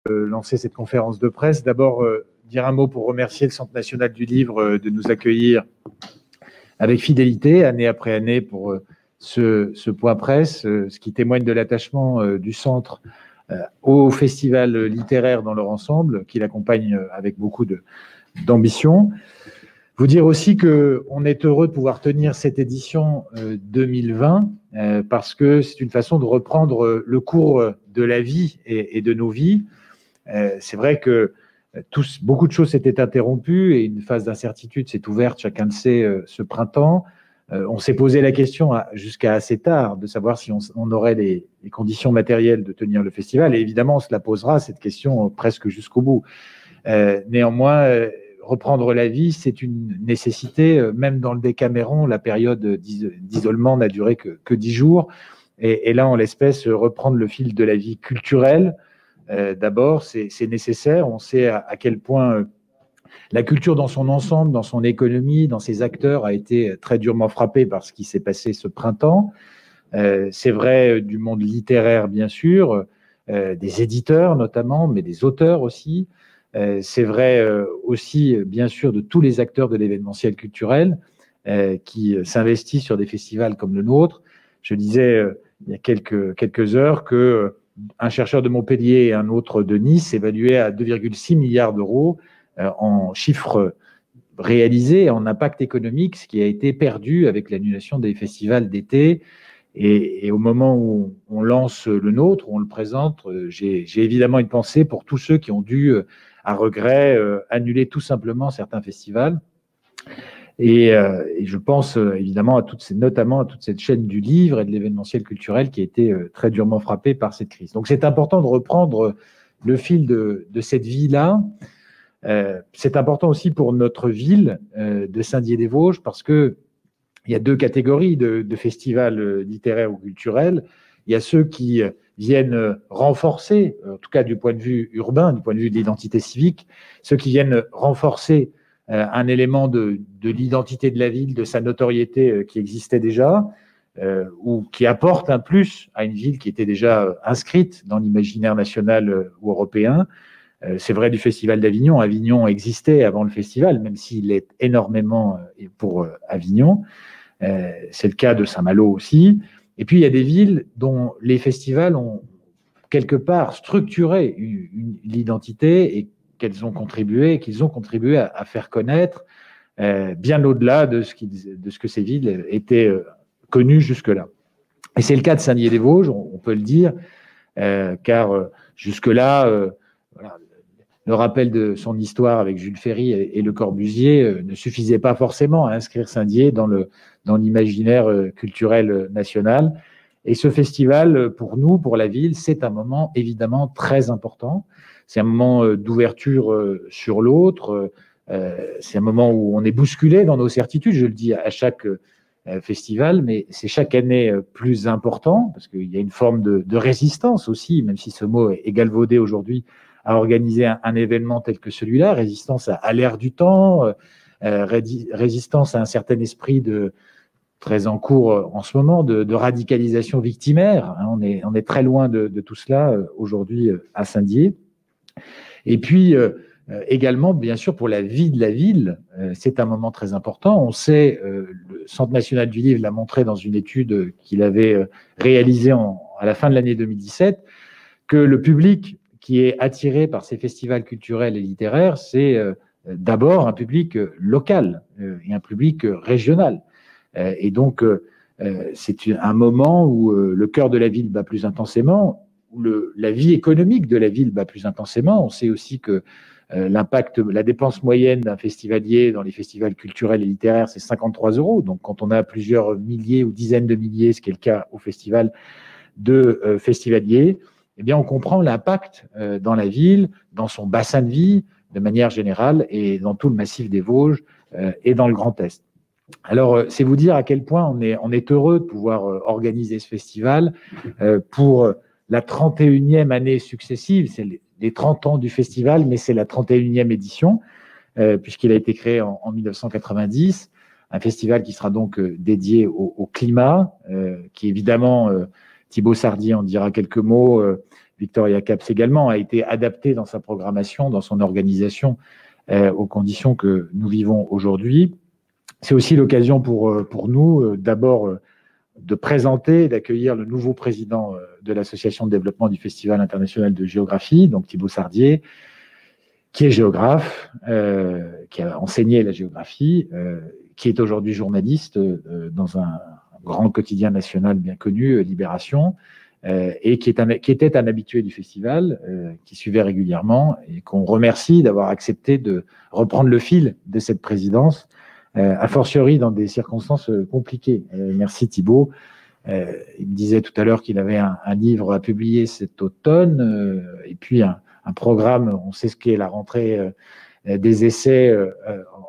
lancer cette conférence de presse. D'abord, dire un mot pour remercier le Centre national du livre de nous accueillir avec fidélité, année après année, pour ce point presse, ce qui témoigne de l'attachement du Centre au festival littéraire dans leur ensemble, qui l'accompagne avec beaucoup d'ambition. Vous dire aussi qu'on est heureux de pouvoir tenir cette édition 2020 parce que c'est une façon de reprendre le cours de la vie et de nos vies. C'est vrai que beaucoup de choses s'étaient interrompues et une phase d'incertitude s'est ouverte, chacun le sait, ce printemps. On s'est posé la question jusqu'à assez tard de savoir si on aurait les conditions matérielles de tenir le festival. Et évidemment, on se la posera, cette question, presque jusqu'au bout. Néanmoins, reprendre la vie, c'est une nécessité. Même dans le Décaméron, la période d'isolement n'a duré que 10 jours. Et là, en l'espèce, reprendre le fil de la vie culturelle, d'abord, c'est nécessaire. On sait à quel point la culture dans son ensemble, dans son économie, dans ses acteurs, a été très durement frappée par ce qui s'est passé ce printemps. C'est vrai du monde littéraire, bien sûr, des éditeurs notamment, mais des auteurs aussi. C'est vrai aussi, bien sûr, de tous les acteurs de l'événementiel culturel qui s'investissent sur des festivals comme le nôtre. Je disais il y a quelques heures que un chercheur de Montpellier et un autre de Nice évaluaient à 2,6 milliards d'euros en chiffres réalisés, en impact économique, ce qui a été perdu avec l'annulation des festivals d'été. Et au moment où on lance le nôtre, où on le présente, j'ai évidemment une pensée pour tous ceux qui ont dû, à regret, annuler tout simplement certains festivals. Et je pense évidemment notamment à toute cette chaîne du livre et de l'événementiel culturel qui a été très durement frappée par cette crise. Donc c'est important de reprendre le fil de cette vie-là. C'est important aussi pour notre ville de Saint-Dié-des-Vosges parce que il y a deux catégories de festivals littéraires ou culturels. Il y a ceux qui viennent renforcer, en tout cas du point de vue urbain, du point de vue de l'identité civique, ceux qui viennent renforcer un élément de l'identité de la ville, de sa notoriété qui existait déjà, ou qui apportent un plus à une ville qui était déjà inscrite dans l'imaginaire national ou européen. C'est vrai du Festival d'Avignon. Avignon existait avant le festival, même s'il est énormément pour Avignon. C'est le cas de Saint-Malo aussi. Et puis, il y a des villes dont les festivals ont quelque part structuré l'identité et qu'ils ont contribué à faire connaître bien au-delà de ce que ces villes étaient connues jusque-là. Et c'est le cas de Saint-Dié-des-Vosges, on peut le dire, car jusque-là, voilà, le rappel de son histoire avec Jules Ferry et Le Corbusier ne suffisait pas forcément à inscrire Saint-Dié dans l'imaginaire culturel national. Et ce festival, pour nous, pour la ville, c'est un moment évidemment très important. C'est un moment d'ouverture sur l'autre. C'est un moment où on est bousculé dans nos certitudes. Je le dis à chaque festival, mais c'est chaque année plus important parce qu'il y a une forme de résistance aussi, même si ce mot est galvaudé aujourd'hui, à organiser un événement tel que celui-là, résistance à l'ère du temps, résistance à un certain esprit très en cours en ce moment de radicalisation victimaire. On est très loin de tout cela aujourd'hui à Saint-Dié. Et puis également, bien sûr, pour la vie de la ville, c'est un moment très important. On sait, le Centre national du livre l'a montré dans une étude qu'il avait réalisée à la fin de l'année 2017, que le public qui est attiré par ces festivals culturels et littéraires, c'est d'abord un public local et un public régional. Et donc, c'est un moment où le cœur de la ville bat plus intensément, où la vie économique de la ville bat plus intensément. On sait aussi que l'impact, la dépense moyenne d'un festivalier dans les festivals culturels et littéraires, c'est 53 €. Donc, quand on a plusieurs milliers ou dizaines de milliers, ce qui est le cas au festival, de festivaliers, eh bien, on comprend l'impact dans la ville, dans son bassin de vie, de manière générale, et dans tout le massif des Vosges et dans le Grand Est. Alors, c'est vous dire à quel point on est heureux de pouvoir organiser ce festival pour la 31e année successive. C'est les 30 ans du festival, mais c'est la 31e édition, puisqu'il a été créé en 1990. Un festival qui sera donc dédié au climat, qui évidemment Thibaut Sardier en dira quelques mots. Victoria Caps également a été adapté dans sa programmation, dans son organisation, aux conditions que nous vivons aujourd'hui. C'est aussi l'occasion pour nous, d'abord, de présenter et d'accueillir le nouveau président de l'Association de développement du Festival international de géographie, donc Thibaut Sardier, qui est géographe, qui a enseigné la géographie, qui est aujourd'hui journaliste dans un grand quotidien national bien connu, Libération, et qui était un habitué du festival, qui suivait régulièrement, et qu'on remercie d'avoir accepté de reprendre le fil de cette présidence, a fortiori dans des circonstances compliquées. Merci Thibaut. Il me disait tout à l'heure qu'il avait un livre à publier cet automne, et puis un programme, on sait ce qu'est la rentrée des essais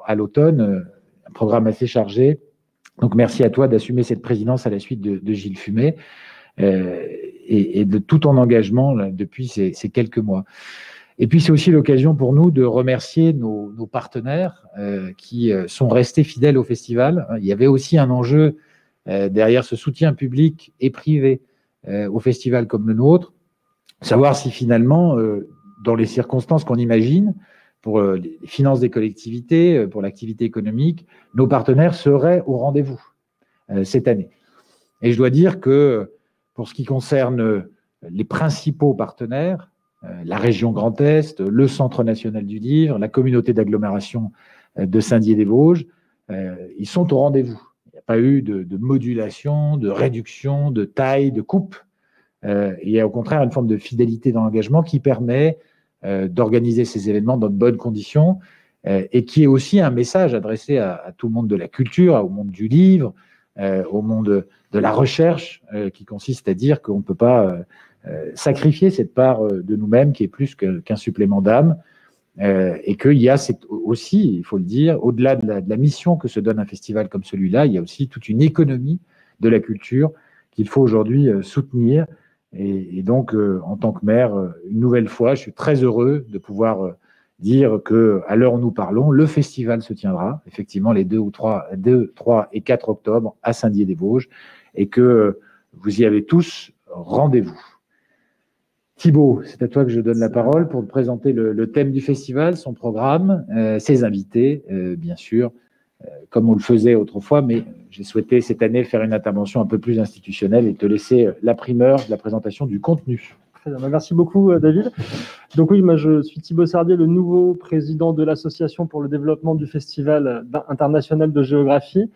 à l'automne, un programme assez chargé. Donc merci à toi d'assumer cette présidence à la suite de Gilles Fumet et de tout ton engagement là, depuis ces quelques mois. Et puis c'est aussi l'occasion pour nous de remercier nos partenaires qui sont restés fidèles au festival. Il y avait aussi un enjeu derrière ce soutien public et privé au festival comme le nôtre, savoir si finalement, dans les circonstances qu'on imagine, pour les finances des collectivités, pour l'activité économique, nos partenaires seraient au rendez-vous cette année. Et je dois dire que pour ce qui concerne les principaux partenaires, la région Grand Est, le Centre national du livre, la communauté d'agglomération de Saint-Dié-des-Vosges, ils sont au rendez-vous. Il n'y a pas eu de modulation, de réduction, de taille, de coupe. Il y a au contraire une forme de fidélité dans l'engagement qui permet d'organiser ces événements dans de bonnes conditions et qui est aussi un message adressé à tout le monde de la culture, au monde du livre, au monde de la recherche, qui consiste à dire qu'on ne peut pas sacrifier cette part de nous-mêmes qui est plus qu'un supplément d'âme, et qu'il y a aussi, il faut le dire, au-delà de la mission que se donne un festival comme celui-là, il y a aussi toute une économie de la culture qu'il faut aujourd'hui soutenir. Et donc, en tant que maire, une nouvelle fois, je suis très heureux de pouvoir dire qu'à l'heure où nous parlons, le festival se tiendra, effectivement, les 2, 3 et 4 octobre à Saint-Dié-des-Vosges, et que vous y avez tous rendez-vous. Thibaut, c'est à toi que je donne la parole pour te présenter le thème du festival, son programme, ses invités, bien sûr, comme on le faisait autrefois, mais j'ai souhaité cette année faire une intervention un peu plus institutionnelle et te laisser la primeur de la présentation du contenu. Très bien, merci beaucoup David. Donc oui, moi je suis Thibaut Sardier, le nouveau président de l'Association pour le développement du Festival international de géographie.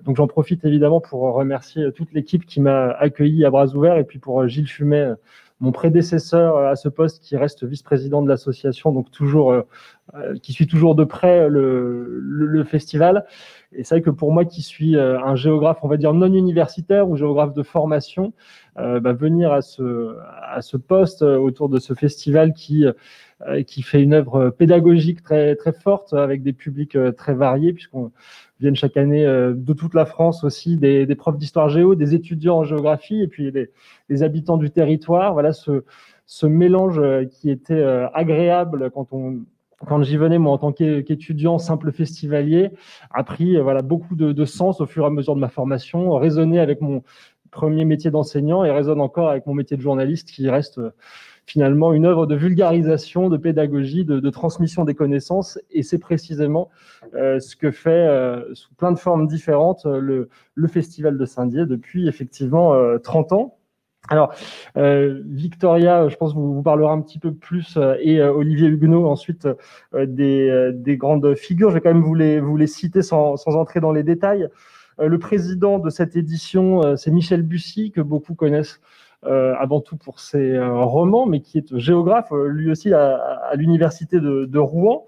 Donc j'en profite évidemment pour remercier toute l'équipe qui m'a accueilli à bras ouverts, et puis pour Gilles Fumet, mon prédécesseur à ce poste, qui reste vice-président de l'association, donc toujours, qui suit toujours de près le festival. Et c'est vrai que pour moi, qui suis un géographe, on va dire non universitaire ou géographe de formation, venir à ce poste autour de ce festival qui fait une œuvre pédagogique très très forte avec des publics très variés, puisqu'on viennent chaque année de toute la France aussi des profs d'histoire géo, des étudiants en géographie et puis les habitants du territoire. Voilà ce mélange qui était agréable quand j'y venais, moi, en tant qu'étudiant simple festivalier, a pris beaucoup de sens au fur et à mesure de ma formation, résonnait avec mon premier métier d'enseignant et résonne encore avec mon métier de journaliste, qui reste finalement une œuvre de vulgarisation, de pédagogie, de transmission des connaissances. Et c'est précisément ce que fait, sous plein de formes différentes, le Festival de Saint-Dié depuis effectivement 30 ans. Alors, Victoria, je pense, vous parlera un petit peu plus, et Olivier Huguenot ensuite, des grandes figures. Je vais quand même vous les citer sans entrer dans les détails. Le président de cette édition, c'est Michel Bussy, que beaucoup connaissent avant tout pour ses romans, mais qui est géographe, lui aussi à l'université de Rouen.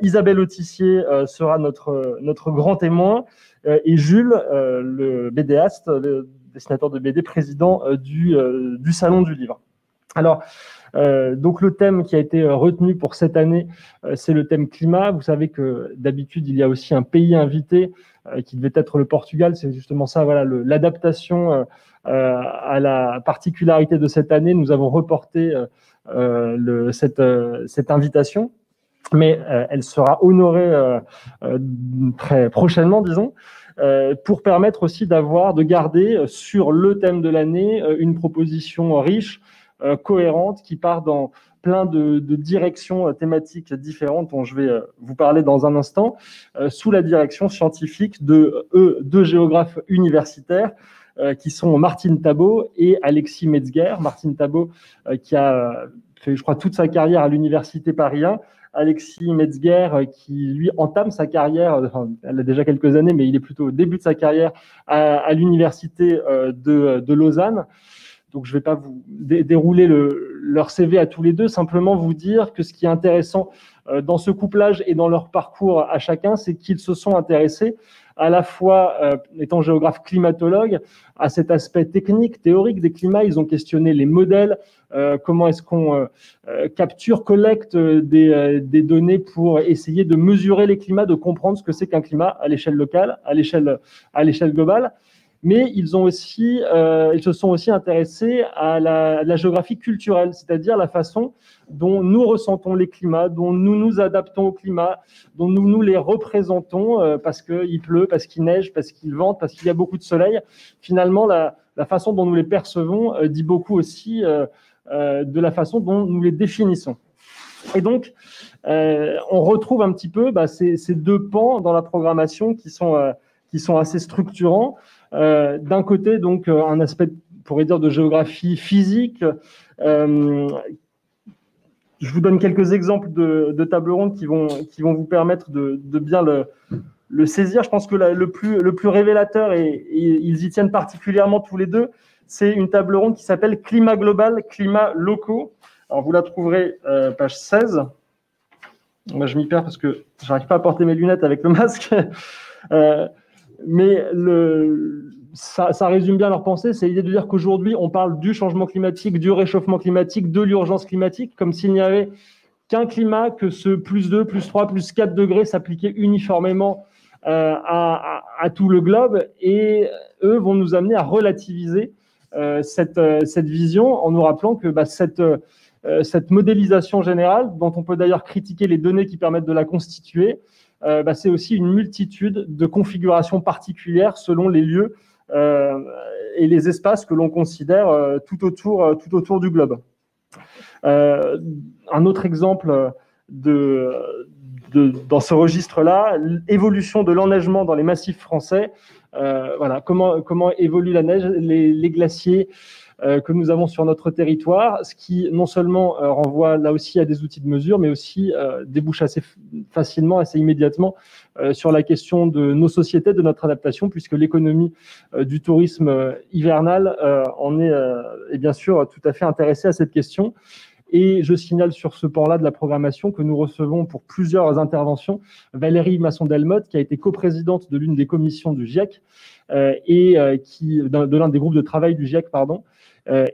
Isabelle Autissier sera notre grand témoin, et Jules, le BDaste, le dessinateur de BD, président du Salon du Livre. Alors, donc le thème qui a été retenu pour cette année, c'est le thème climat. Vous savez que d'habitude, il y a aussi un pays invité qui devait être le Portugal. C'est justement ça, voilà, l'adaptation à la particularité de cette année. Nous avons reporté cette invitation, mais elle sera honorée très prochainement, disons. pour permettre aussi de garder sur le thème de l'année une proposition riche, cohérente, qui part dans plein de directions thématiques différentes dont je vais vous parler dans un instant, sous la direction scientifique de deux géographes universitaires qui sont Martine Tabot et Alexis Metzger. Martine Tabot qui a fait, je crois, toute sa carrière à l'université Paris 1. Alexis Metzger qui, lui, entame sa carrière, enfin, elle a déjà quelques années, mais il est plutôt au début de sa carrière à l'université de Lausanne. Donc, je ne vais pas vous dérouler leur CV à tous les deux, simplement vous dire que ce qui est intéressant dans ce couplage et dans leur parcours à chacun, c'est qu'ils se sont intéressés à la fois, étant géographe climatologue, à cet aspect technique, théorique des climats. Ils ont questionné les modèles, comment est-ce qu'on capture, collecte des données pour essayer de mesurer les climats, de comprendre ce que c'est qu'un climat à l'échelle locale, à l'échelle globale. Mais ils se sont aussi intéressés à la géographie culturelle, c'est-à-dire la façon dont nous ressentons les climats, dont nous nous adaptons au climat, dont nous les représentons parce qu'il pleut, parce qu'il neige, parce qu'il vente, parce qu'il y a beaucoup de soleil. Finalement, la façon dont nous les percevons dit beaucoup aussi de la façon dont nous les définissons. Et donc, on retrouve un petit peu ces deux pans dans la programmation qui sont assez structurants. D'un côté, donc, un aspect, on pourrait dire, de géographie physique. Je vous donne quelques exemples de tables rondes qui vont vous permettre de bien le saisir. Je pense que le plus révélateur, et ils y tiennent particulièrement tous les deux, c'est une table ronde qui s'appelle Climat global, climats locaux. Alors, vous la trouverez page 16. Moi, je m'y perds parce que je n'arrive pas à porter mes lunettes avec le masque. Mais ça résume bien leur pensée, c'est l'idée de dire qu'aujourd'hui, on parle du changement climatique, du réchauffement climatique, de l'urgence climatique, comme s'il n'y avait qu'un climat, que ce +2, +3, +4 degrés s'appliquait uniformément à tout le globe. Et eux vont nous amener à relativiser cette vision en nous rappelant que cette modélisation générale, dont on peut d'ailleurs critiquer les données qui permettent de la constituer, c'est aussi une multitude de configurations particulières selon les lieux et les espaces que l'on considère tout autour du globe. Un autre exemple dans ce registre-là, l'évolution de l'enneigement dans les massifs français. Voilà, comment évolue la neige, les glaciers que nous avons sur notre territoire, ce qui non seulement renvoie là aussi à des outils de mesure, mais aussi débouche assez facilement, assez immédiatement sur la question de nos sociétés, de notre adaptation, puisque l'économie du tourisme hivernal en est bien sûr tout à fait intéressée à cette question. Et je signale sur ce pan-là de la programmation que nous recevons pour plusieurs interventions Valérie Masson-Delmotte, qui a été coprésidente de l'une des commissions du GIEC et de l'un des groupes de travail du GIEC,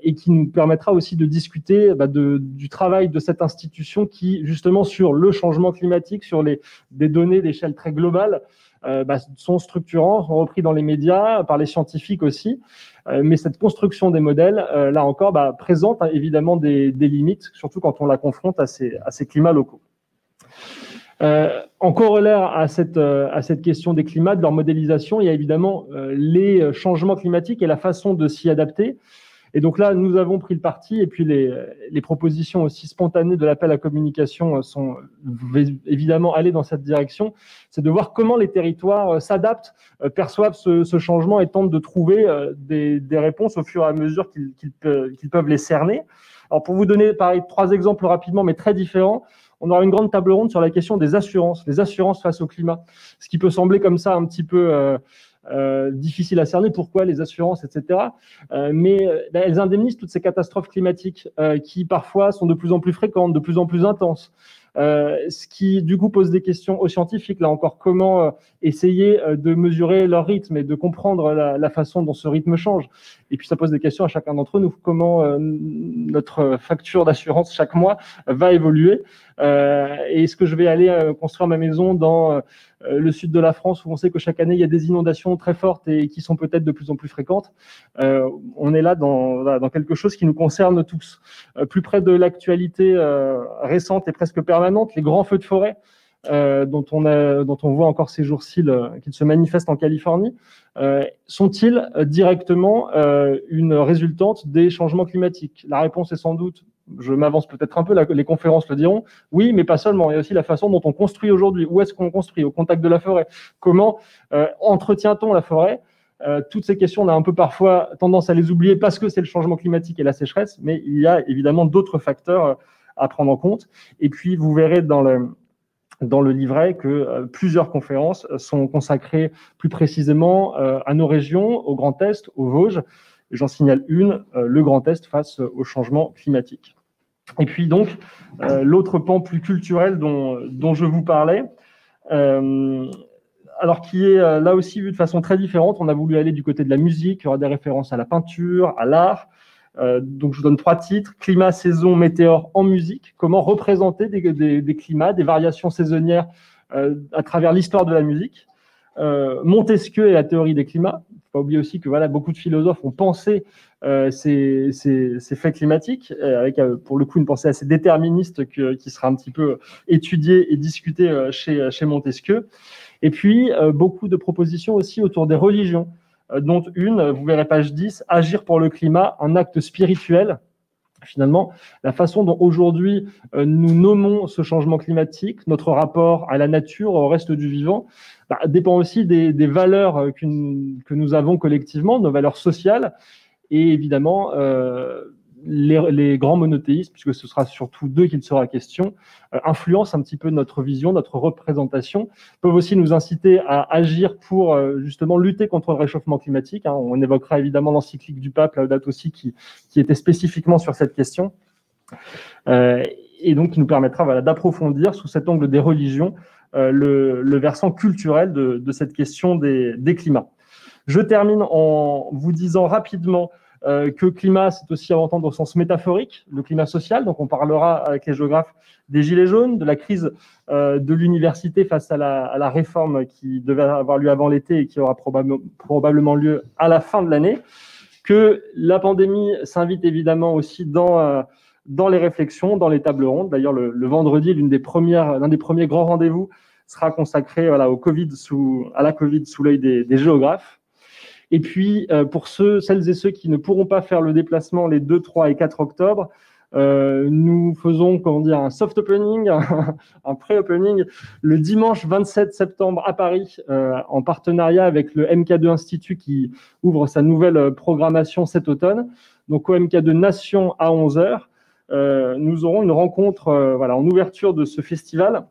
et qui nous permettra aussi de discuter du travail de cette institution qui, justement, sur le changement climatique, sur des données d'échelle très globale, sont structurants, sont repris dans les médias, par les scientifiques aussi. Mais cette construction des modèles, là encore, présente évidemment des limites, surtout quand on la confronte à ces climats locaux. En corollaire à cette question des climats, de leur modélisation, il y a évidemment les changements climatiques et la façon de s'y adapter. Et donc là, nous avons pris le parti, et puis les propositions aussi spontanées de l'appel à communication sont évidemment allées dans cette direction. C'est de voir comment les territoires s'adaptent, perçoivent ce changement et tentent de trouver des réponses au fur et à mesure qu'ils peuvent les cerner. Alors pour vous donner pareil 3 exemples rapidement, mais très différents, on aura une grande table ronde sur la question des assurances, les assurances face au climat. Ce qui peut sembler comme ça un petit peu difficile à cerner, pourquoi les assurances, etc. Mais elles indemnisent toutes ces catastrophes climatiques qui parfois sont de plus en plus fréquentes, de plus en plus intenses. Ce qui du coup pose des questions aux scientifiques, là encore, comment essayer de mesurer leur rythme et de comprendre la façon dont ce rythme change. Et puis ça pose des questions à chacun d'entre nous, comment notre facture d'assurance chaque mois va évoluer. Et est-ce que je vais aller construire ma maison dans le sud de la France, où on sait que chaque année il y a des inondations très fortes et qui sont peut-être de plus en plus fréquentes. On est là dans quelque chose qui nous concerne tous. Plus près de l'actualité récente et presque permanente, les grands feux de forêt dont on voit encore ces jours-ci qu'ils se manifestent en Californie, sont-ils directement une résultante des changements climatiques? La réponse est sans doute, je m'avance peut-être un peu, les conférences le diront, oui, mais pas seulement. Il y a aussi la façon dont on construit aujourd'hui. Où est-ce qu'on construit? Au contact de la forêt. Comment entretient-on la forêt? Toutes ces questions, on a un peu parfois tendance à les oublier parce que c'est le changement climatique et la sécheresse, mais il y a évidemment d'autres facteurs à prendre en compte. Et puis, vous verrez dans le livret que plusieurs conférences sont consacrées plus précisément à nos régions, au Grand Est, aux Vosges. J'en signale une, le Grand Est face au changement climatique. Et puis donc, l'autre pan plus culturel dont je vous parlais, alors qui est là aussi vu de façon très différente. On a voulu aller du côté de la musique, il y aura des références à la peinture, à l'art. Donc je vous donne 3 titres: climat, saison, météore en musique. Comment représenter des climats, des variations saisonnières à travers l'histoire de la musique. Montesquieu et la théorie des climats. Il ne faut pas oublier aussi que voilà, beaucoup de philosophes ont pensé ces faits climatiques, avec pour le coup une pensée assez déterministe qui sera un petit peu étudiée et discutée chez Montesquieu. Et puis, beaucoup de propositions aussi autour des religions, dont une, vous verrez page 10, agir pour le climat, un acte spirituel. Finalement, la façon dont aujourd'hui nous nommons ce changement climatique, notre rapport à la nature, au reste du vivant, dépend aussi des valeurs que nous avons collectivement, nos valeurs sociales, et évidemment les grands monothéismes, puisque ce sera surtout d'eux qu'il sera question, influencent un petit peu notre vision, notre représentation, peuvent aussi nous inciter à agir pour justement lutter contre le réchauffement climatique. On évoquera évidemment l'encyclique du pape, Laudato Si, qui était spécifiquement sur cette question, et donc qui nous permettra voilà, d'approfondir sous cet angle des religions le versant culturel de cette question des climats. Je termine en vous disant rapidement que climat, c'est aussi à entendre au sens métaphorique, le climat social. Donc, on parlera avec les géographes des Gilets jaunes, de la crise de l'université face à la réforme qui devait avoir lieu avant l'été et qui aura probablement lieu à la fin de l'année. Que la pandémie s'invite évidemment aussi dans les réflexions, dans les tables rondes. D'ailleurs, le vendredi, l'un des premiers grands rendez-vous sera consacré voilà, à la Covid sous l'œil des géographes. Et puis, pour celles et ceux qui ne pourront pas faire le déplacement les 2, 3 et 4 octobre, nous faisons un soft opening, un pré-opening, le dimanche 27 septembre à Paris, en partenariat avec le MK2 Institut qui ouvre sa nouvelle programmation cet automne. Donc, au MK2 Nation à 11h, nous aurons une rencontre en ouverture de ce festival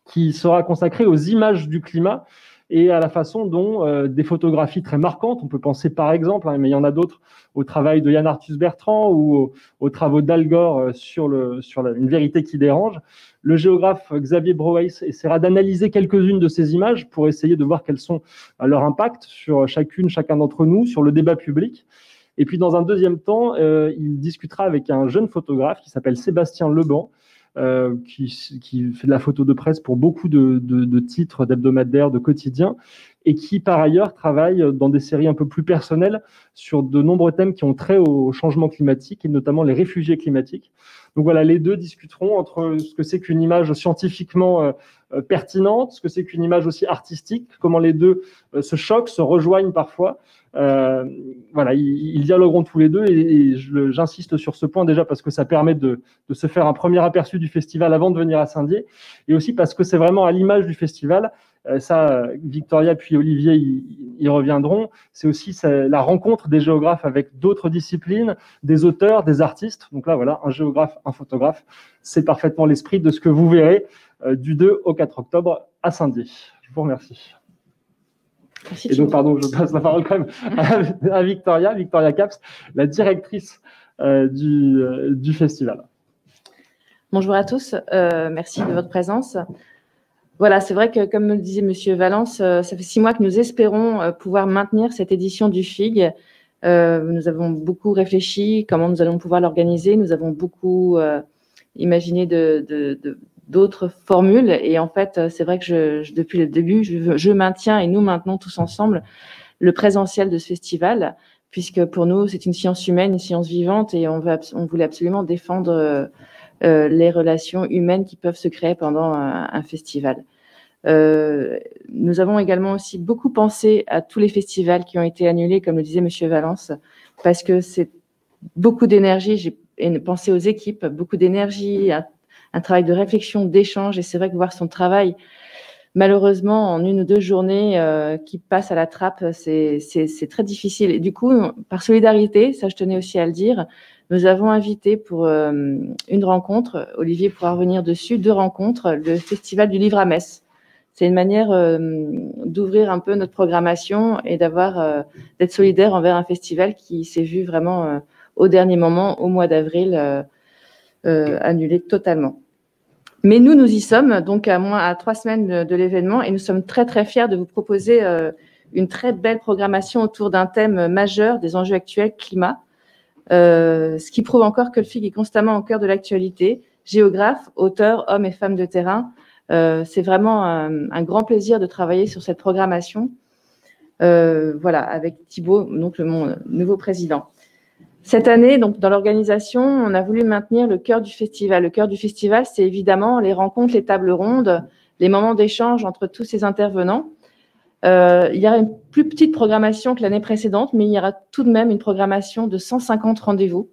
qui sera consacrée aux images du climat et à la façon dont des photographies très marquantes, on peut penser par exemple, mais il y en a d'autres, au travail de Yann Arthus Bertrand ou aux travaux d'Al Gore sur une vérité qui dérange. Le géographe Xavier Broweis essaiera d'analyser quelques-unes de ces images pour essayer de voir quels sont leur impact sur chacun d'entre nous, sur le débat public. Et puis dans un deuxième temps, il discutera avec un jeune photographe qui s'appelle Sébastien Leban, qui fait de la photo de presse pour beaucoup de titres d'hebdomadaires, de quotidiens, et qui par ailleurs travaille dans des séries un peu plus personnelles sur de nombreux thèmes qui ont trait au changement climatique et notamment les réfugiés climatiques. Donc voilà, les deux discuteront entre ce que c'est qu'une image scientifiquement pertinente, ce que c'est qu'une image aussi artistique, comment les deux se choquent, se rejoignent parfois. Voilà, ils dialogueront tous les deux et j'insiste sur ce point déjà parce que ça permet de se faire un premier aperçu du festival avant de venir à Saint-Dié et aussi parce que c'est vraiment à l'image du festival. Ça, Victoria puis Olivier y reviendront. C'est aussi la rencontre des géographes avec d'autres disciplines, des auteurs, des artistes. Donc là, voilà, un géographe, un photographe. C'est parfaitement l'esprit de ce que vous verrez du 2 au 4 octobre à Saint-Dié. Je vous remercie. Merci. Et donc, pardon, je passe la parole quand même à Victoria Caps, la directrice du festival. Bonjour à tous, merci de votre présence. Voilà, c'est vrai que, comme le disait Monsieur Valence, ça fait 6 mois que nous espérons pouvoir maintenir cette édition du FIG. Nous avons beaucoup réfléchi comment nous allons pouvoir l'organiser. Nous avons beaucoup imaginé d'autres formules. Et en fait, c'est vrai que depuis le début, je maintiens et nous maintenons tous ensemble le présentiel de ce festival, puisque pour nous, c'est une science humaine, une science vivante et on voulait absolument défendre les relations humaines qui peuvent se créer pendant un festival. Nous avons également aussi beaucoup pensé à tous les festivals qui ont été annulés, comme le disait Monsieur Valence, parce que c'est beaucoup d'énergie. J'ai pensé aux équipes, beaucoup d'énergie, un travail de réflexion, d'échange, et c'est vrai que voir son travail, malheureusement, en 1 ou 2 journées qui passent à la trappe, c'est très difficile. Et du coup, par solidarité, ça je tenais aussi à le dire, nous avons invité pour une rencontre, Olivier pourra revenir dessus, 2 rencontres, le Festival du Livre à Metz. C'est une manière d'ouvrir un peu notre programmation et d'être solidaire envers un festival qui s'est vu vraiment au dernier moment, au mois d'avril, annulé totalement. Mais nous y sommes, donc à 3 semaines de l'événement, et nous sommes très très fiers de vous proposer une très belle programmation autour d'un thème majeur des enjeux actuels, climat, ce qui prouve encore que le FIG est constamment au cœur de l'actualité. Géographes, auteurs, hommes et femmes de terrain, c'est vraiment un grand plaisir de travailler sur cette programmation. Voilà, avec Thibaut, donc mon nouveau président. Cette année, donc, dans l'organisation, on a voulu maintenir le cœur du festival. Le cœur du festival, c'est évidemment les rencontres, les tables rondes, les moments d'échange entre tous ces intervenants. Il y aura une plus petite programmation que l'année précédente, mais il y aura tout de même une programmation de 150 rendez-vous.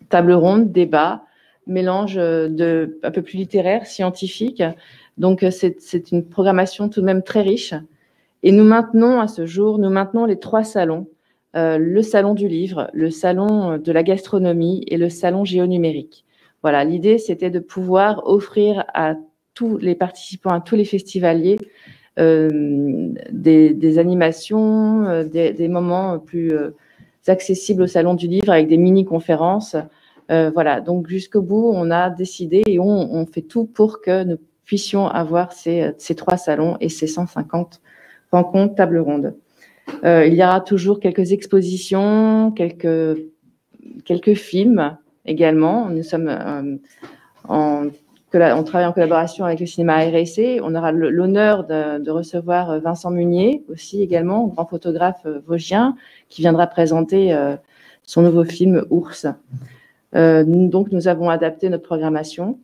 Tables rondes, débats, mélange un peu plus littéraire, scientifique. Donc, c'est une programmation tout de même très riche. Et nous maintenons à ce jour, les 3 salons. Le salon du livre, le salon de la gastronomie et le salon géonumérique. Voilà, l'idée, c'était de pouvoir offrir à tous les participants, à tous les festivaliers, des animations, des moments plus accessibles au salon du livre avec des mini-conférences. Voilà, donc jusqu'au bout, on a décidé et on fait tout pour que nous puissions avoir ces 3 salons et ces 150 rencontres, tables rondes. Il y aura toujours quelques expositions, quelques films également. Nous sommes on travaille en collaboration avec le cinéma RSC. On aura l'honneur de recevoir Vincent Munier aussi également, grand photographe vosgien, qui viendra présenter son nouveau film Ours. Donc nous avons adapté notre programmation.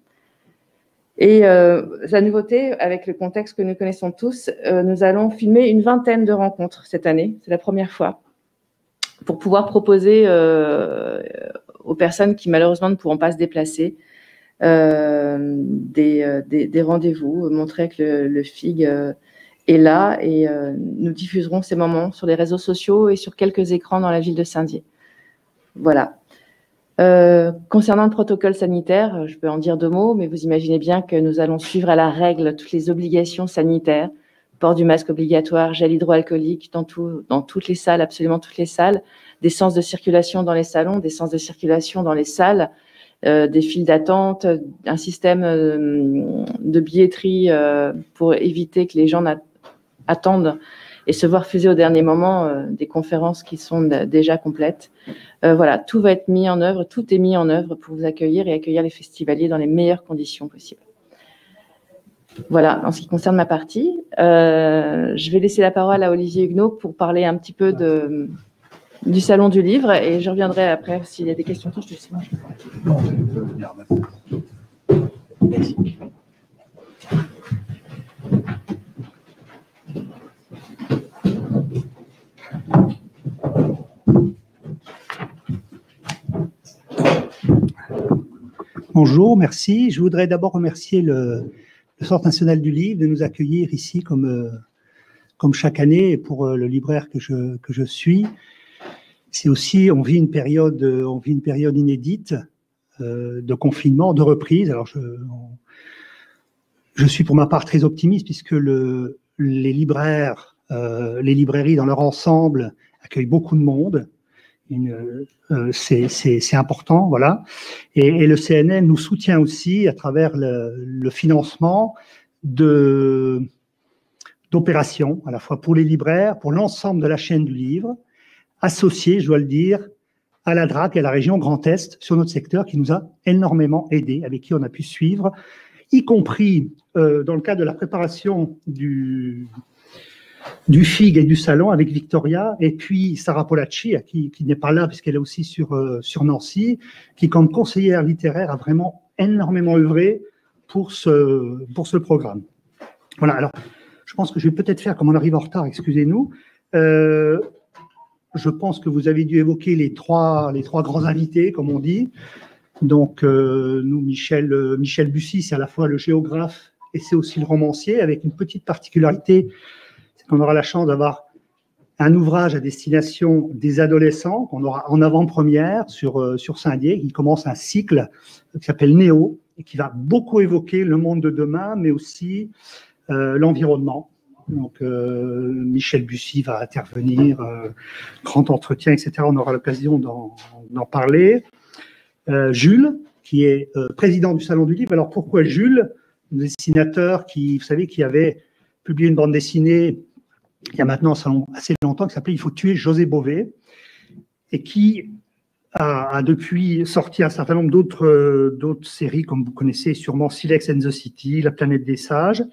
Et la nouveauté, avec le contexte que nous connaissons tous, nous allons filmer une 20aine de rencontres cette année. C'est la première fois. Pour pouvoir proposer aux personnes qui malheureusement ne pourront pas se déplacer des rendez-vous, montrer que le FIG est là, et nous diffuserons ces moments sur les réseaux sociaux et sur quelques écrans dans la ville de Saint-Dié. Voilà. Concernant le protocole sanitaire, je peux en dire 2 mots, mais vous imaginez bien que nous allons suivre à la règle toutes les obligations sanitaires, port du masque obligatoire, gel hydroalcoolique dans toutes les salles, absolument toutes les salles, des sens de circulation dans les salons, des sens de circulation dans les salles, des files d'attente, un système de billetterie pour éviter que les gens attendent et se voir refuser au dernier moment des conférences qui sont déjà complètes. Voilà, tout va être mis en œuvre, tout est mis en œuvre pour vous accueillir et accueillir les festivaliers dans les meilleures conditions possibles. Voilà, en ce qui concerne ma partie. Je vais laisser la parole à Olivier Huguenot pour parler un petit peu du Salon du Livre, et je reviendrai après s'il y a des questions. Je te sais. Non, tu peux venir maintenant. Merci. Bonjour, merci. Je voudrais d'abord remercier le Centre national du livre de nous accueillir ici comme chaque année pour le libraire que je suis. C'est aussi, on vit une période inédite de confinement, de reprise. Alors je suis pour ma part très optimiste puisque les librairies dans leur ensemble accueillent beaucoup de monde. C'est important, voilà. Et le CNL nous soutient aussi à travers le financement d'opérations, à la fois pour les libraires, pour l'ensemble de la chaîne du livre, associés, je dois le dire, à la DRAC et à la région Grand Est sur notre secteur, qui nous a énormément aidés, avec qui on a pu suivre, y compris dans le cadre de la préparation du FIG et du salon avec Victoria, et puis Sarah Polacci, qui n'est pas là puisqu'elle est aussi sur Nancy, qui comme conseillère littéraire a vraiment énormément œuvré pour ce programme. Voilà, alors, je pense que je vais peut-être faire, comme on arrive en retard, excusez-nous, je pense que vous avez dû évoquer les trois grands invités, comme on dit. Donc, nous, Michel Bussy, c'est à la fois le géographe et c'est aussi le romancier, avec une petite particularité, c'est qu'on aura la chance d'avoir un ouvrage à destination des adolescents qu'on aura en avant-première sur Saint-Dié, qui commence un cycle qui s'appelle Néo et qui va beaucoup évoquer le monde de demain, mais aussi l'environnement. Donc, Michel Bussy va intervenir, grand entretien, etc. On aura l'occasion d'en parler. Jules, qui est président du Salon du Livre. Alors, pourquoi Jules, un dessinateur qui, vous savez, qui avait publié une bande dessinée il y a maintenant assez longtemps, qui s'appelait « Il faut tuer José Bové » et qui a depuis sorti un certain nombre d'autres séries, comme vous connaissez sûrement Silex and the City, La planète des sages.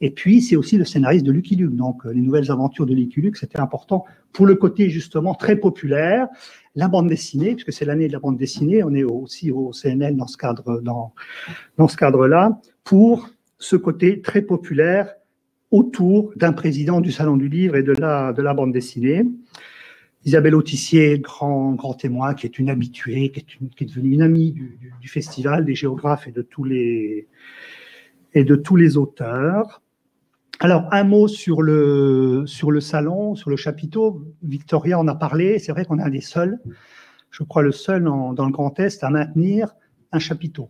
Et puis, c'est aussi le scénariste de Lucky Luke. Donc, les nouvelles aventures de Lucky Luke, c'était important pour le côté, justement, très populaire. La bande dessinée, puisque c'est l'année de la bande dessinée, on est aussi au CNL dans ce cadre-là, pour ce côté très populaire autour d'un président du Salon du Livre et de la bande dessinée. Isabelle Autissier, grand témoin, qui est une habituée, qui est devenue une amie du festival, des géographes et de tous les auteurs. Alors, un mot sur le salon, sur le chapiteau. Victoria en a parlé. C'est vrai qu'on est un des seuls, je crois le seul dans le Grand Est, à maintenir un chapiteau.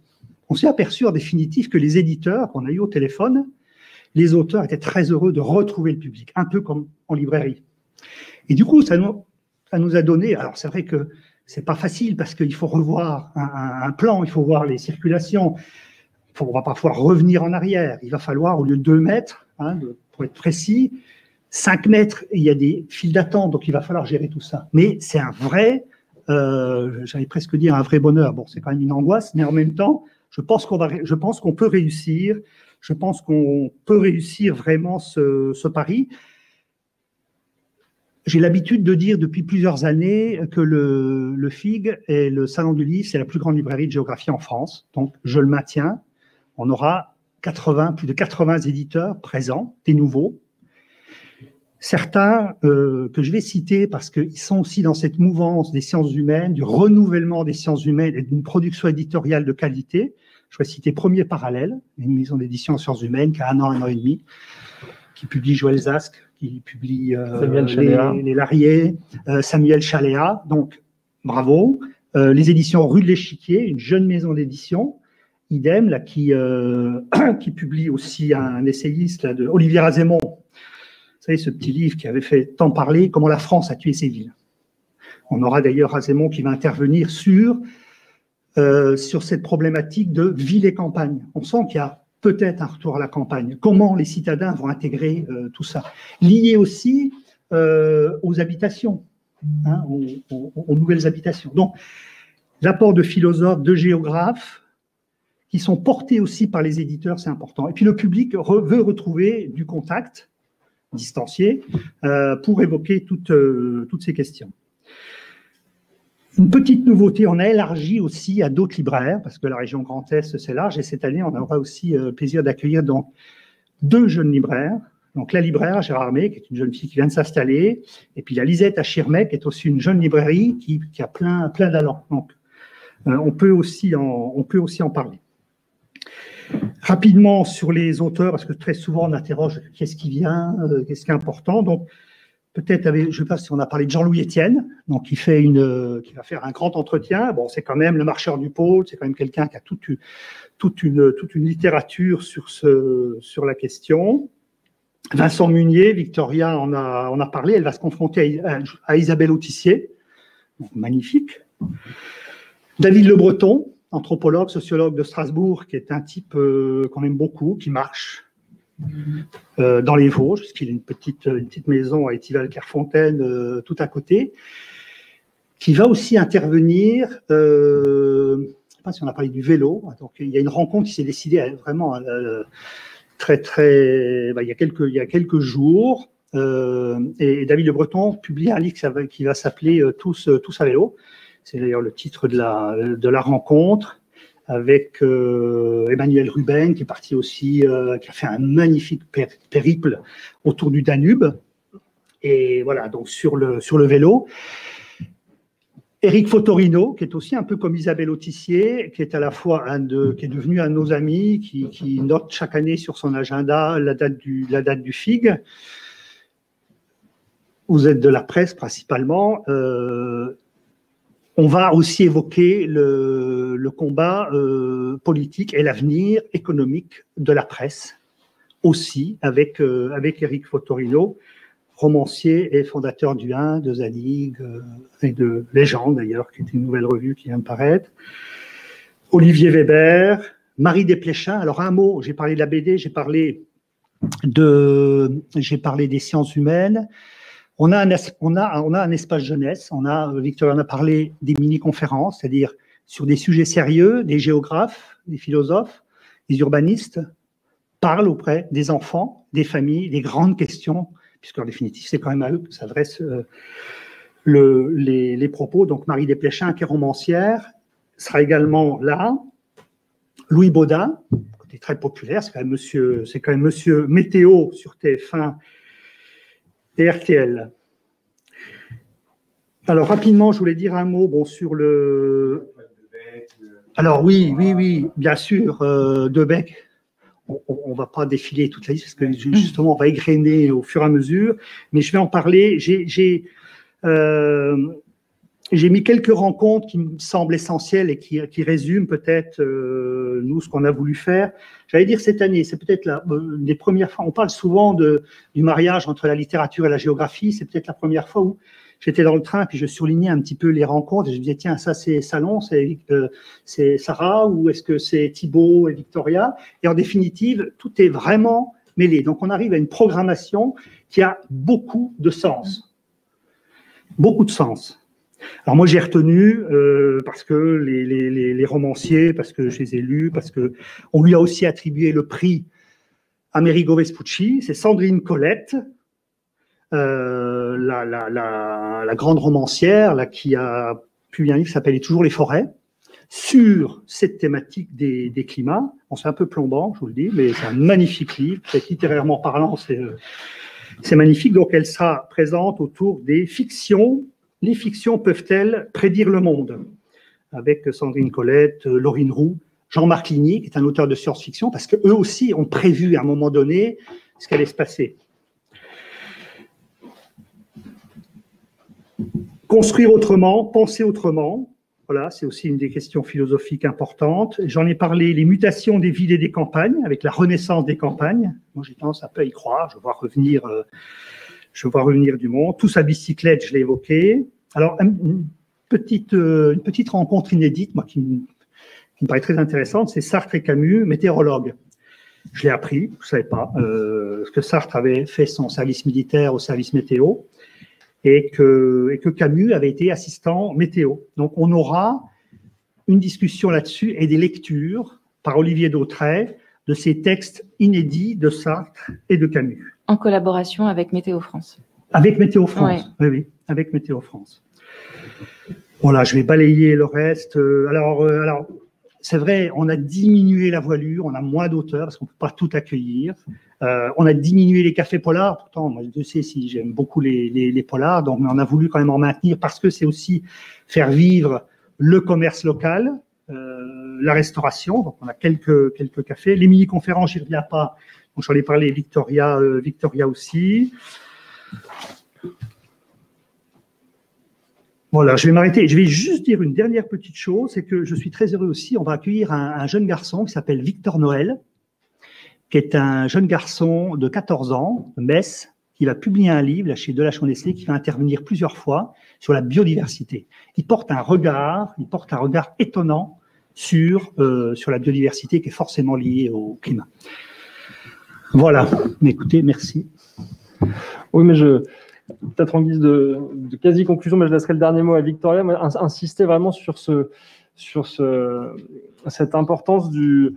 On s'est aperçu en définitive que les éditeurs qu'on a eu au téléphone, les auteurs étaient très heureux de retrouver le public, un peu comme en librairie. Et du coup, ça nous a donné. Alors, c'est vrai que c'est pas facile parce qu'il faut revoir un plan, il faut voir les circulations. On va pas pouvoir revenir en arrière. Il va falloir, au lieu de 2 mètres, pour être précis, 5 mètres, et il y a des files d'attente, donc il va falloir gérer tout ça. Mais c'est un vrai, j'allais presque dire un vrai bonheur. Bon, c'est quand même une angoisse, mais en même temps, je pense qu'on peut réussir. Je pense qu'on peut réussir vraiment ce pari. J'ai l'habitude de dire depuis plusieurs années que le FIG et le Salon du Livre, c'est la plus grande librairie de géographie en France. Donc, je le maintiens. On aura plus de 80 éditeurs présents, des nouveaux. Certains que je vais citer parce qu'ils sont aussi dans cette mouvance des sciences humaines, du renouvellement des sciences humaines et d'une production éditoriale de qualité. Je vais citer Premier Parallèle, une maison d'édition en sciences humaines qui a 1 an et demi, qui publie Joël Zask, qui publie les Larriers, Samuel Chaléa. Donc, bravo. Les éditions Rue de l'Échiquier, une jeune maison d'édition. Idem, là, qui publie aussi un essayiste de Olivier Razémont. Vous savez, ce petit livre qui avait fait tant parler, Comment la France a tué ses villes. On aura d'ailleurs Razémont qui va intervenir sur cette problématique de ville et campagne. On sent qu'il y a peut-être un retour à la campagne. Comment les citadins vont intégrer tout ça. Lié aussi aux habitations, aux nouvelles habitations. Donc, l'apport de philosophes, de géographes, qui sont portés aussi par les éditeurs, c'est important. Et puis le public veut retrouver du contact distancié pour évoquer toutes ces questions. Une petite nouveauté, on a élargi aussi à d'autres libraires, parce que la région Grand Est, c'est large, et cette année, on aura aussi le plaisir d'accueillir donc 2 jeunes libraires. Donc la libraire à Gérardmer, qui est une jeune fille qui vient de s'installer, et puis la Lisette à Schirmeck, qui est aussi une jeune librairie qui a plein d'allant. Donc on peut aussi en parler. Rapidement sur les auteurs, parce que très souvent on interroge qu'est-ce qui vient, qu'est-ce qui est important. Donc, peut-être, je ne sais pas si on a parlé de Jean-Louis Etienne, donc qui va faire un grand entretien. Bon, c'est quand même le marcheur du pôle, c'est quand même quelqu'un qui a toute une littérature sur la question. Vincent Munier, Victoria en a parlé, elle va se confronter à Isabelle Autissier, donc, magnifique. David Le Breton, anthropologue, sociologue de Strasbourg, qui est un type qu'on aime beaucoup, qui marche dans les Vosges, parce qu'il a une petite maison à Étival-Kerfontaine tout à côté, qui va aussi intervenir, je ne sais pas si on a parlé du vélo, donc il y a une rencontre qui s'est décidée vraiment il y a quelques jours, et David Le Breton publie un livre qui va s'appeler Tous à vélo. C'est d'ailleurs le titre de la rencontre, avec Emmanuel Ruben, qui est parti aussi, qui a fait un magnifique périple autour du Danube. Et voilà, donc sur le vélo. Éric Fotorino, qui est aussi un peu comme Isabelle Autissier, qui est à la fois qui est devenu un de nos amis, qui note chaque année sur son agenda la date du FIG. Vous êtes de la presse principalement. On va aussi évoquer le combat politique et l'avenir économique de la presse, aussi avec Éric Fotorino, romancier et fondateur du 1, de Zadig et de Légende d'ailleurs, qui est une nouvelle revue qui vient de paraître. Olivier Weber, Marie Desplechin. Alors un mot, j'ai parlé de la BD, j'ai parlé des sciences humaines. On a un espace jeunesse. Victoria en a parlé des mini-conférences, c'est-à-dire sur des sujets sérieux, des géographes, des philosophes, des urbanistes parlent auprès des enfants, des familles, des grandes questions, puisqu'en définitive, c'est quand même à eux que s'adressent les propos. Donc, Marie Desplechin, qui est romancière, sera également là. Louis Baudin, qui est très populaire, c'est quand même monsieur Météo sur TF1 et RTL. Alors, rapidement, je voulais dire un mot sur le... Alors, oui, bien sûr, Debec. On ne va pas défiler toute la liste parce que justement, on va égrener au fur et à mesure, mais je vais en parler. J'ai mis quelques rencontres qui me semblent essentielles et qui résument peut-être nous ce qu'on a voulu faire. J'allais dire cette année, c'est peut-être des premières fois. On parle souvent du mariage entre la littérature et la géographie. C'est peut-être la première fois où j'étais dans le train puis je surlignais un petit peu les rencontres et je me disais tiens, ça c'est Salon, c'est Sarah, ou est-ce que c'est Thibaut et Victoria? Et en définitive, tout est vraiment mêlé. Donc on arrive à une programmation qui a beaucoup de sens. Beaucoup de sens. Alors moi j'ai retenu parce que les romanciers, parce que je les ai lus, parce que on lui a aussi attribué le prix Amerigo Vespucci, c'est Sandrine Colette, la grande romancière là, qui a publié un livre qui s'appelle « Et toujours les forêts » sur cette thématique des climats. Bon, c'est un peu plombant, je vous le dis, mais c'est un magnifique livre, peut-être littérairement parlant, c'est magnifique. Donc elle sera présente autour des fictions. Les fictions peuvent-elles prédire le monde? Avec Sandrine Colette, Laurine Roux, Jean-Marc Ligny, qui est un auteur de science-fiction, parce qu'eux aussi ont prévu à un moment donné ce qui allait se passer. Construire autrement, penser autrement, voilà, c'est aussi une des questions philosophiques importantes. J'en ai parlé, les mutations des villes et des campagnes, avec la renaissance des campagnes. Moi, j'ai tendance un peu à y croire, je vois revenir du monde. Tous à bicyclette, je l'ai évoqué. Alors, une petite rencontre inédite, moi, qui me paraît très intéressante, c'est Sartre et Camus, météorologues. Je l'ai appris, je ne savais pas, que Sartre avait fait son service militaire au service météo et que Camus avait été assistant météo. Donc, on aura une discussion là-dessus et des lectures par Olivier Dautrey de ces textes inédits de Sartre et de Camus. En collaboration avec Météo France. Avec Météo France, oui, avec Météo France. Voilà, je vais balayer le reste. Alors, c'est vrai, on a diminué la voilure, on a moins d'auteurs parce qu'on ne peut pas tout accueillir. On a diminué les cafés polars, pourtant, moi, je sais si j'aime beaucoup les polars, donc on a voulu quand même en maintenir parce que c'est aussi faire vivre le commerce local, la restauration. Donc, on a quelques cafés. Les mini-conférences, j'y reviens pas. Donc, j'en ai parlé, Victoria aussi. Voilà, je vais m'arrêter. Je vais juste dire une dernière petite chose, c'est que je suis très heureux aussi. On va accueillir un jeune garçon qui s'appelle Victor Noël, qui est un jeune garçon de 14 ans, de Metz, qui va publier un livre là, chez Delachaux-Nestlé, qui va intervenir plusieurs fois sur la biodiversité. Il porte un regard étonnant sur la biodiversité qui est forcément liée au climat. Voilà. Mais écoutez, merci. Oui, mais peut-être en guise de quasi-conclusion, mais je laisserai le dernier mot à Victoria, mais insister vraiment sur cette importance du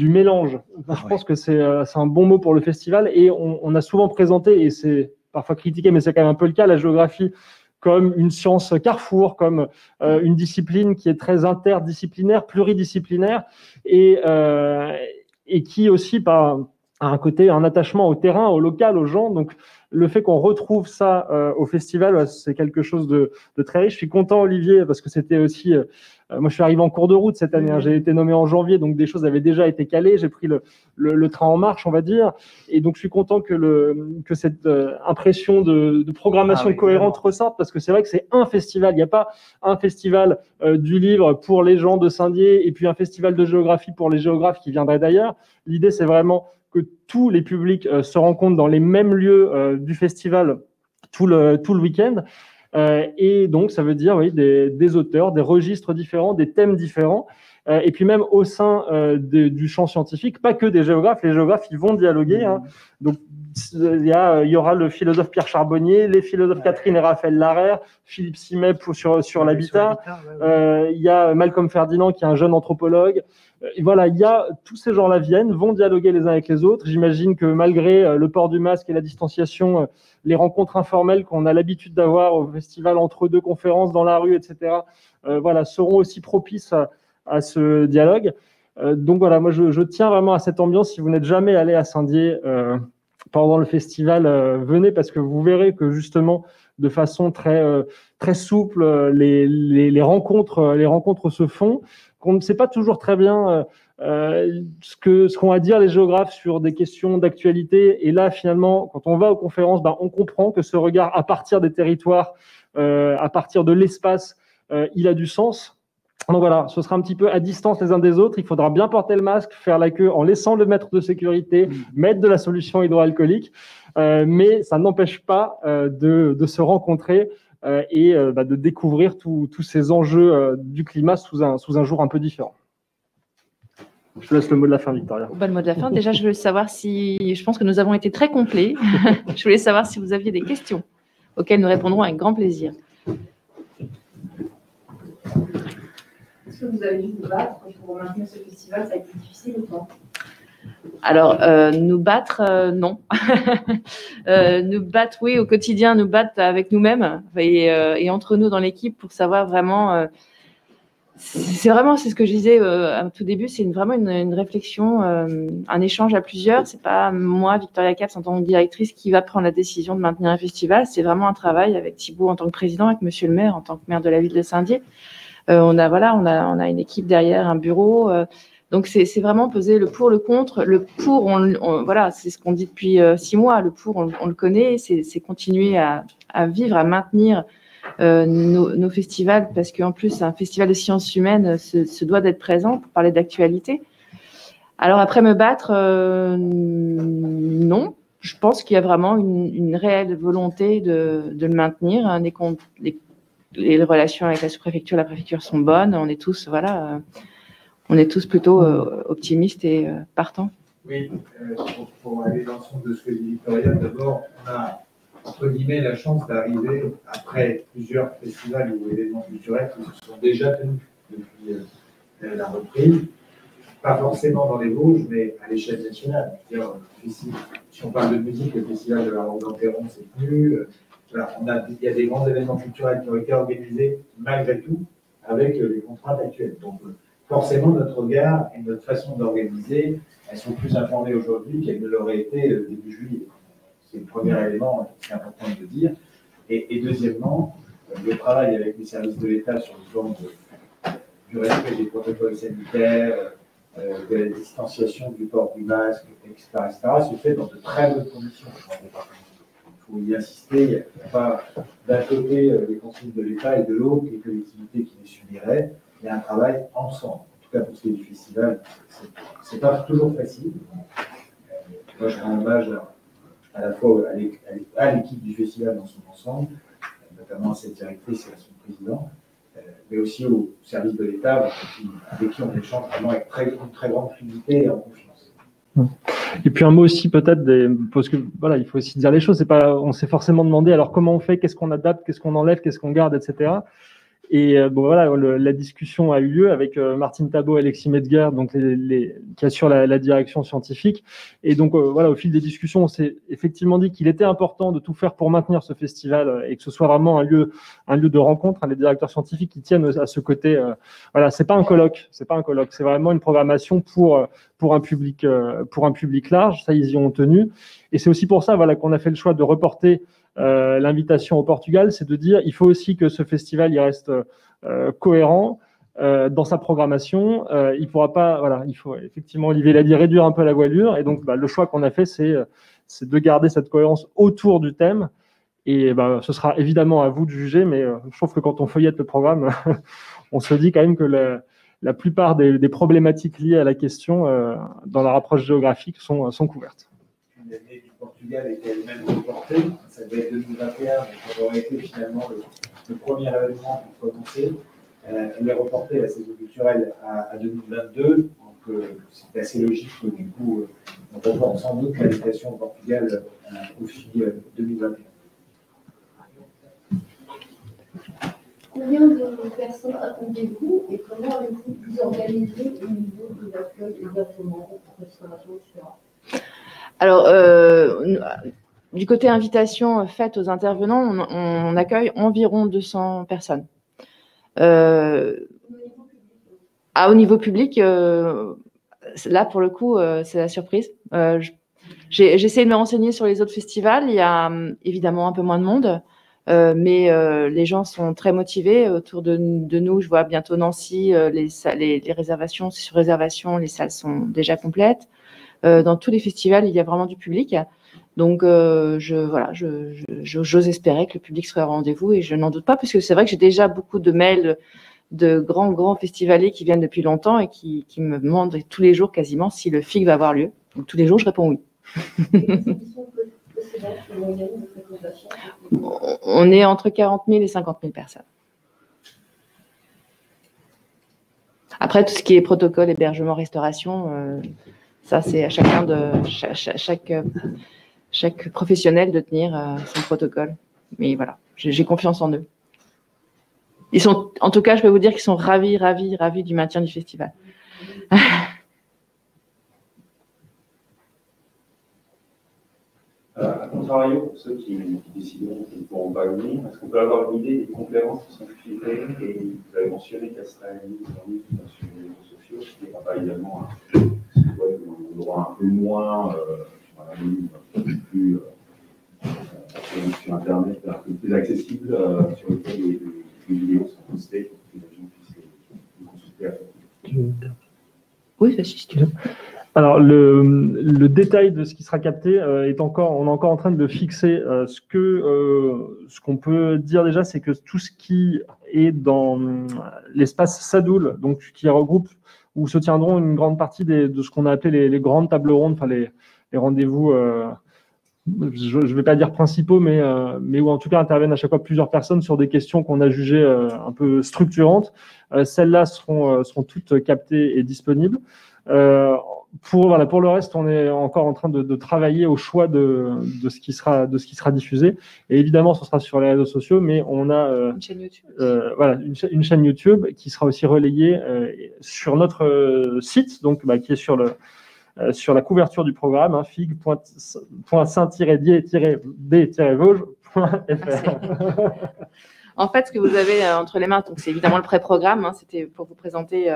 mélange. Je pense que c'est un bon mot pour le festival, et on a souvent présenté, et c'est parfois critiqué, mais c'est quand même un peu le cas, la géographie comme une science carrefour, comme une discipline qui est très interdisciplinaire, pluridisciplinaire, et qui aussi a un attachement au terrain, au local, aux gens. Donc, le fait qu'on retrouve ça au festival, c'est quelque chose de très riche. Je suis content, Olivier, parce que c'était aussi... moi, je suis arrivé en cours de route cette année. Hein, j'ai été nommé en janvier, donc des choses avaient déjà été calées. J'ai pris le train en marche, on va dire. Et donc, je suis content que cette impression de programmation cohérente ressorte, parce que c'est vrai que c'est un festival. Il n'y a pas un festival du livre pour les gens de Saint-Dié et puis un festival de géographie pour les géographes qui viendraient d'ailleurs. L'idée, c'est vraiment que tous les publics se rencontrent dans les mêmes lieux du festival tout le week-end. Et donc, ça veut dire des auteurs, des registres différents, des thèmes différents. Et puis même au sein du champ scientifique, pas que des géographes. Les géographes, ils vont dialoguer. Hein. Donc, il y aura le philosophe Pierre Charbonnier, les philosophes Catherine et Raphaël Larère, Philippe Simet sur l'habitat. Il y a Malcolm Ferdinand, qui est un jeune anthropologue. Et voilà, tous ces gens-là vont dialoguer les uns avec les autres. J'imagine que malgré le port du masque et la distanciation, les rencontres informelles qu'on a l'habitude d'avoir au festival entre deux conférences dans la rue, etc., seront aussi propices à ce dialogue. Donc voilà, moi je tiens vraiment à cette ambiance. Si vous n'êtes jamais allé à Saint-Dié pendant le festival, venez, parce que vous verrez que justement, de façon très souple, les rencontres se font. Qu'on ne sait pas toujours très bien ce qu'ont à dire les géographes sur des questions d'actualité. Et là, finalement, quand on va aux conférences, on comprend que ce regard à partir des territoires, à partir de l'espace, il a du sens. Donc voilà, ce sera un petit peu à distance les uns des autres. Il faudra bien porter le masque, faire la queue en laissant le mètre de sécurité, mettre de la solution hydroalcoolique. Mais ça n'empêche pas de se rencontrer et de découvrir tous ces enjeux du climat sous un jour un peu différent. Je te laisse le mot de la fin, Victoria. Le mot de la fin, déjà, je voulais savoir si... Je pense que nous avons été très complets. Je voulais savoir si vous aviez des questions auxquelles nous répondrons avec grand plaisir. Est-ce que vous avez dû vous battre pour maintenir ce festival? Ça a été difficile ou pas? Alors, nous battre, non. Nous battre, oui, au quotidien, nous battre avec nous-mêmes et entre nous dans l'équipe pour savoir vraiment... c'est ce que je disais à tout début, c'est vraiment une réflexion, un échange à plusieurs. C'est pas moi, Victoria Caps, en tant que directrice, qui va prendre la décision de maintenir un festival. C'est vraiment un travail avec Thibault en tant que président, avec Monsieur le maire en tant que maire de la ville de Saint-Dié. On a une équipe derrière, un bureau. Donc c'est vraiment peser le pour, le contre. Le pour, voilà, c'est ce qu'on dit depuis 6 mois. Le pour, on le connaît, c'est continuer à vivre, à maintenir nos festivals, parce qu'en plus, un festival de sciences humaines se doit d'être présent pour parler d'actualité. Alors après, me battre, non. Je pense qu'il y a vraiment une réelle volonté de le maintenir. Hein, les relations avec la sous-préfecture, la préfecture sont bonnes. On est tous, plutôt optimistes et partants. Oui, pour aller dans le sens de ce que dit Victoria, d'abord, on a entre guillemets la chance d'arriver après plusieurs festivals ou événements culturels qui se sont déjà tenus depuis la reprise, pas forcément dans les Vosges, mais à l'échelle nationale. Si on parle de musique, le festival de la Ronde d'Enterron s'est tenu. Il y a des grands événements culturels qui ont été organisés malgré tout avec les contraintes actuelles. Donc forcément, notre regard et notre façon d'organiser, elles sont plus informées aujourd'hui qu'elles ne l'auraient été début juillet. C'est le premier élément qui est important de dire. Et deuxièmement, le travail avec les services de l'État sur le plan du respect des protocoles sanitaires, de la distanciation du port du masque, etc., se fait dans de très bonnes conditions. Il faut y insister, il n'y a pas d'un côté les consignes de l'État et de l'autre les collectivités qui les subiraient. Il y a un travail ensemble. En tout cas, pour ce qui est du festival, c'est pas toujours facile. Moi, je rends hommage à la fois à l'équipe du festival dans son ensemble, notamment à cette directrice et à son président, mais aussi au service de l'État avec qui on échange vraiment avec une très grande fluidité et en confiance. Et puis un mot aussi peut-être, parce que voilà, il faut aussi dire les choses. On s'est forcément demandé alors comment on fait, qu'est-ce qu'on adapte, qu'est-ce qu'on enlève, qu'est-ce qu'on garde, etc. Et bon, voilà, la discussion a eu lieu avec Martine Tabot et Alexis Metzger, donc qui assurent la direction scientifique. Et donc, voilà, au fil des discussions, on s'est effectivement dit qu'il était important de tout faire pour maintenir ce festival et que ce soit vraiment un lieu de rencontre. Les directeurs scientifiques qui tiennent à ce côté. Voilà, c'est pas un colloque, c'est vraiment une programmation pour un public large. Ça, ils y ont tenu. Et c'est aussi pour ça, voilà, qu'on a fait le choix de reporter l'invitation au Portugal, c'est de dire il faut aussi que ce festival il reste cohérent dans sa programmation. Il pourra pas, voilà, il faut effectivement, Olivier l'a dit, réduire un peu la voilure. Et donc, le choix qu'on a fait, c'est de garder cette cohérence autour du thème. Et ce sera évidemment à vous de juger, mais je trouve que quand on feuillette le programme, on se dit quand même que la plupart des problématiques liées à la question dans leur approche géographique sont couvertes. L'année du Portugal était elle-même reportée, ça devait être 2021, mais ça aurait été finalement le premier événement pour commencer. Elle est reportée, la saison culturelle, à 2022, donc c'est assez logique que du coup, on reporte sans doute l'invitation au Portugal au FIG 2021. Combien de personnes attendez-vous et comment avez-vous vous organisé au niveau de l'accueil exactement, restauration, etc. Alors, du côté invitation faite aux intervenants, on accueille environ 200 personnes. Au niveau public, là, pour le coup, c'est la surprise. J'ai essayé de me renseigner sur les autres festivals. Il y a évidemment un peu moins de monde. Mais les gens sont très motivés autour de nous. Je vois bientôt Nancy, les réservations, c'est sur réservation, les salles sont déjà complètes. Dans tous les festivals, il y a vraiment du public. Donc, j'ose espérer que le public sera au rendez-vous et je n'en doute pas, puisque c'est vrai que j'ai déjà beaucoup de mails de grands festivaliers qui viennent depuis longtemps et qui me demandent tous les jours quasiment si le FIG va avoir lieu. Donc, tous les jours, je réponds oui. On est entre 40 000 et 50 000 personnes. Après, tout ce qui est protocole, hébergement, restauration, ça, c'est à chacun chaque professionnel de tenir son protocole. Mais voilà, j'ai confiance en eux. Ils sont, en tout cas, je peux vous dire qu'ils sont ravis du maintien du festival. À contrario, pour ceux qui décideront qu'ils ne pourront pas venir, est-ce qu'on peut avoir une idée des conférences qui sont filmées et vous avez mentionné qu'elles seraient mises en ligne sur les réseaux sociaux, ce qui n'est pas évidemment un droit un peu moins sur un ligne un peu plus sur Internet, un peu plus accessible, sur lequel les vidéos sont postées pour que les gens puissent les consulter à faire. Oui, ça si tu veux. Alors, le détail de ce qui sera capté on est encore en train de le fixer. Ce qu'on peut dire déjà, c'est que tout ce qui est dans l'espace Sadoul, donc qui regroupe où se tiendront une grande partie de ce qu'on a appelé les grandes tables rondes, enfin les rendez-vous, je ne vais pas dire principaux, mais où en tout cas interviennent à chaque fois plusieurs personnes sur des questions qu'on a jugées un peu structurantes. Celles-là seront toutes captées et disponibles. Pour le reste, on est encore en train de travailler au choix de ce qui sera diffusé. Et évidemment, ce sera sur les réseaux sociaux, mais on a une chaîne YouTube. Une chaîne YouTube qui sera aussi relayée sur notre site, donc qui est sur la couverture du programme, hein, fig.saint-d-vosges.fr. En fait, ce que vous avez entre les mains, donc c'est évidemment le pré-programme, hein, c'était pour vous présenter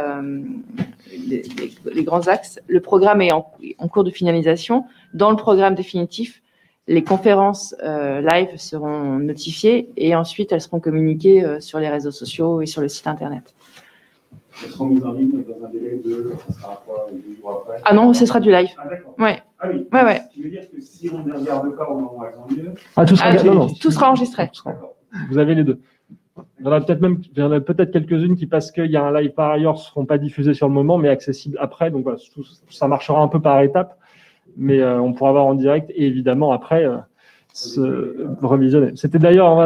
les grands axes. Le programme est en cours de finalisation. Dans le programme définitif, les conférences live seront notifiées et ensuite elles seront communiquées sur les réseaux sociaux et sur le site internet. Elles seront mises en ligne dans un délai de, ça sera quoi, 2 jours après? Ah non, ce sera du live. Ah d'accord. Ouais. Ah oui. Ouais. Ce qui veut dire que si on ne regarde pas au moment où elles ont lieu... Tout sera enregistré. Vous avez les deux. Il y en a peut-être quelques-unes qui, parce qu'il y a un live par ailleurs, ne seront pas diffusées sur le moment, mais accessibles après. Donc voilà, ça marchera un peu par étapes, mais on pourra voir en direct et évidemment après revisionner. C'était d'ailleurs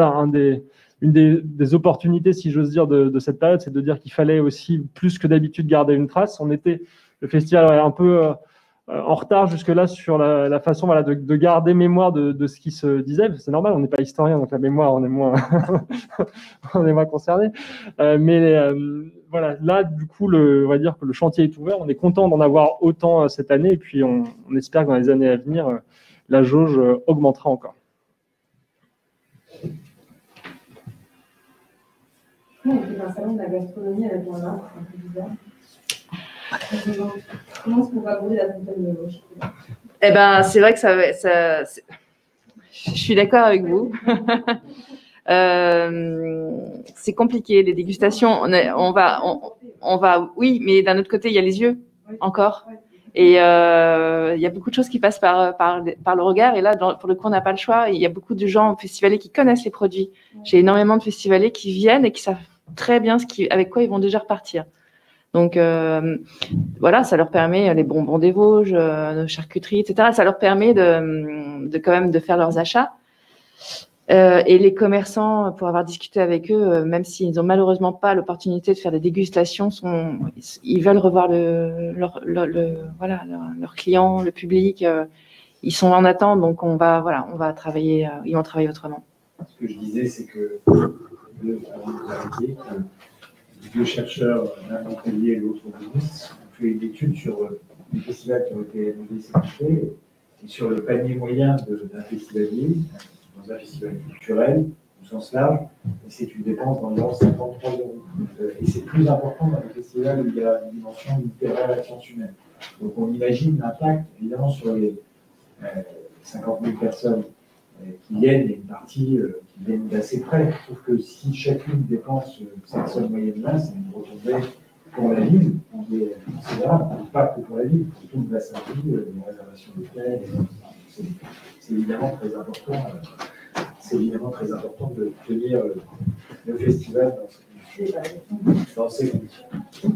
une des opportunités, si j'ose dire, de cette période, c'est de dire qu'il fallait aussi plus que d'habitude garder une trace. Le festival est un peu en retard jusque-là sur la façon voilà, de garder mémoire de ce qui se disait. C'est normal, on n'est pas historien, donc la mémoire, on est moins, on est moins concerné. Voilà, là, du coup, on va dire que le chantier est ouvert. On est content d'en avoir autant cette année, et puis on espère que dans les années à venir, la jauge augmentera encore. On fait un salon de la gastronomie avec un arbre, c'est un peu bizarre. Comment est-ce qu'on va brûler la fontaine de l'eau? Eh ben, c'est vrai que je suis d'accord avec vous. C'est compliqué, les dégustations. On va, oui, mais d'un autre côté, il y a les yeux encore. Et il y a beaucoup de choses qui passent par le regard. Et là, pour le coup, on n'a pas le choix. Il y a beaucoup de gens festivaliers qui connaissent les produits. J'ai énormément de festivaliers qui viennent et qui savent très bien avec quoi ils vont déjà repartir. Donc voilà, ça leur permet, les bonbons des Vosges, nos charcuteries, etc. Ça leur permet de quand même de faire leurs achats. Et les commerçants, pour avoir discuté avec eux, même s'ils n'ont malheureusement pas l'opportunité de faire des dégustations, ils veulent revoir leurs clients, le public. Ils sont en attente, donc on va travailler. Ils vont travailler autrement. Ce que je disais, c'est que deux chercheurs, l'un Montpellier et l'autre Nice, ont fait une étude sur les festivals qui ont été certifiés et sur le panier moyen d'un festivalier, dans un festival culturel, au sens large, c'est une dépense d'environ 53 €. Et c'est plus important dans les festivals où il y a une dimension littéraire et la science humaine. Donc on imagine l'impact, évidemment, sur les 50 000 personnes qui viennent, et une partie qui viennent d'assez près. Sauf que si chacune dépense cette somme moyenne-là, c'est une retombée pour la ville, qui est considérable, pas que pour la ville, pour tout le bassin de vie, les réservations d'hôtels. C'est évidemment très important. C'est évidemment très important de tenir le festival dans ces conditions.